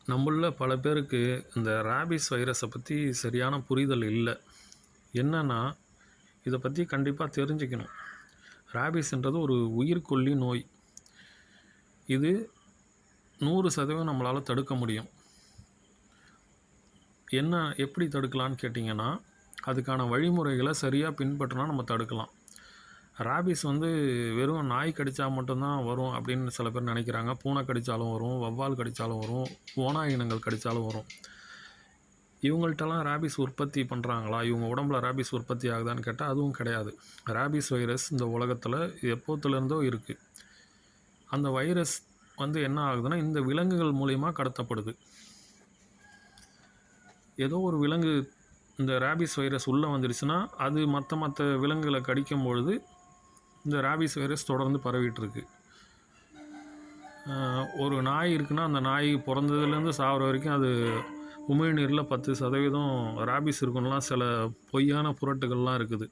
நம்மள்ல பல பேருக்கு இந்த ரேபீஸ் வைரஸை பற்றி சரியான புரிதல் இல்லை. என்னன்னா, இதை பற்றி கண்டிப்பாக தெரிஞ்சுக்கணும். ரேபீஸ்ன்றது ஒரு உயிர்க்கொல்லி நோய். இது 100% நம்மளால் தடுக்க முடியும். எப்படி தடுக்கலான்னு கேட்டிங்கன்னா, அதுக்கான வழிமுறைகளை சரியாக பின்பற்றினா நம்ம தடுக்கலாம். ரேபீஸ் வெறும் நாய் கடித்தா மட்டும்தான் வரும் அப்படின்னு சில பேர் நினைக்கிறாங்க. பூனை கடித்தாலும் வரும், வவ்வால் கடித்தாலும் வரும், ஓநாய் இனங்கள் கடித்தாலும் வரும். இவங்கள்ட்டலாம் ரேபீஸ் உற்பத்தி பண்ணுறாங்களா, இவங்க உடம்புல ரேபீஸ் உற்பத்தி ஆகுதான்னு கேட்டால் அதுவும் கிடையாது. ரேபீஸ் வைரஸ் இந்த உலகத்தில் எப்போத்துலேருந்தோ இருக்குது. அந்த வைரஸ் என்ன ஆகுதுன்னா, இந்த விலங்குகள் மூலிமா கடத்தப்படுது. ஏதோ ஒரு விலங்கு இந்த ரேபீஸ் வைரஸ் உள்ளே வந்துடுச்சுன்னா, அது மற்ற விலங்குகளை கடிக்கும் பொழுது இந்த ரேபீஸ் வைரஸ் தொடர்ந்து பரவிட்டுருக்கு. ஒரு நாய் இருக்குன்னா, அந்த நாய் பிறந்ததுலேருந்து சாகிற வரைக்கும் அது உமிழ்நீரில் 10% ரேபீஸ் இருக்குன்னெலாம் சில பொய்யான புரட்டுகள்லாம் இருக்குது.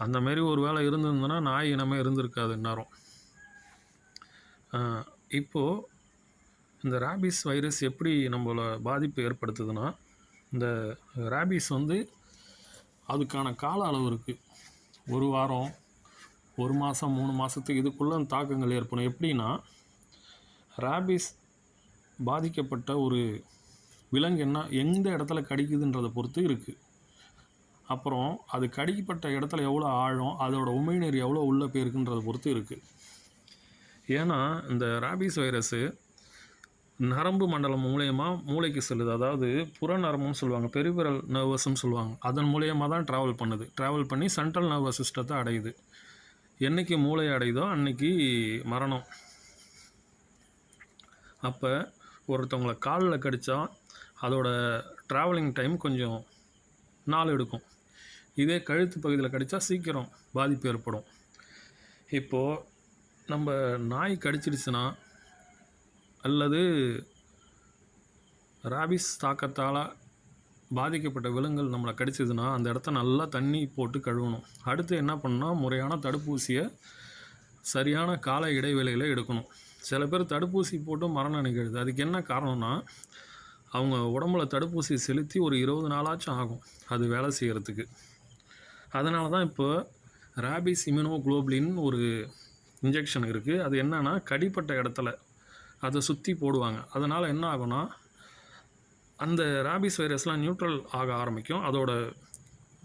அந்தமாரி ஒரு வேளை இருந்திருந்ததுன்னா நாய் இனமே இருந்திருக்காது இந்நேரம். இப்போது இந்த ரேபீஸ் வைரஸ் எப்படி நம்மளை பாதிப்பு ஏற்படுத்துதுன்னா, இந்த ரேபீஸ் அதுக்கான கால அளவு இருக்குது. 1 வாரம், 1 மாதம், 3 மாதத்துக்கு இதுக்குள்ளே தாக்கங்கள் ஏற்படும். எப்படின்னா, ரேபீஸ் பாதிக்கப்பட்ட ஒரு விலங்கு எந்த இடத்துல கடிக்குதுன்றதை பொறுத்து இருக்குது. அப்புறம் அது கடிக்கப்பட்ட இடத்துல எவ்வளோ ஆழம், அதோட உமிழ்நீர் எவ்வளோ உள்ளே போயிருக்குன்றதை பொறுத்து இருக்குது. ஏன்னா இந்த ரேபீஸ் வைரஸு நரம்பு மண்டலம் மூலயமா மூளைக்கு செல்லுது. அதாவது புறநரம்புன்னு சொல்லுவாங்க, பெரிபெரல் நர்வஸ்ன்னு சொல்லுவாங்க. அதன் மூலயமா தான் ட்ராவல் பண்ணி சென்ட்ரல் நர்வஸ் சிஸ்டத்தை அடையுது. என்றைக்கு மூளையை அடையுதோ அன்றைக்கி மரணம். அப்போ ஒருத்தவங்களை காலில் கடித்தா அதோட ட்ராவலிங் டைம் கொஞ்சம் நாள் எடுக்கும். இதே கழுத்து பகுதியில் கடித்தா சீக்கிரம் பாதிப்பு ஏற்படும். இப்போது நம்ம நாய் கடிச்சிடுச்சுன்னா அல்லது ரேபீஸ் தாக்கத்தால் பாதிக்கப்பட்ட விலங்குகள் நம்மளை கடிச்சதுன்னா அந்த இடத்த நல்லா தண்ணி போட்டு கழுவணும். அடுத்து என்ன பண்ணால், முறையான தடுப்பூசியை சரியான கால இடைவேளையில் எடுக்கணும். சில பேர் தடுப்பூசி போட்டு மரணம் நிகழுது. அதுக்கு என்ன காரணம்னா, அவங்க உடம்புல தடுப்பூசி செலுத்தி ஒரு 20 நாளாச்சும் ஆகும் அது வேலை செய்கிறதுக்கு. அதனால தான் இப்போ ரேபீஸ் இம்யூனோகுளோபுலின் ஒரு இன்ஜெக்ஷன் இருக்குது. அது என்னென்னா, கடிப்பட்ட இடத்துல அதை சுற்றி போடுவாங்க. அதனால் என்ன ஆகும்னா, அந்த ரேபீஸ் வைரஸ்லாம் நியூட்ரல் ஆக ஆரம்பிக்கும். அதோட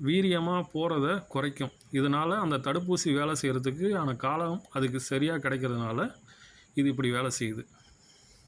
வீரியமாக போகிறத குறைக்கும். இதனால் அந்த தடுப்பூசி வேலை செய்கிறதுக்கு ஆன காலம் அதுக்கு சரியாக கிடைக்கிறதுனால இது இப்படி வேலை செய்யுது.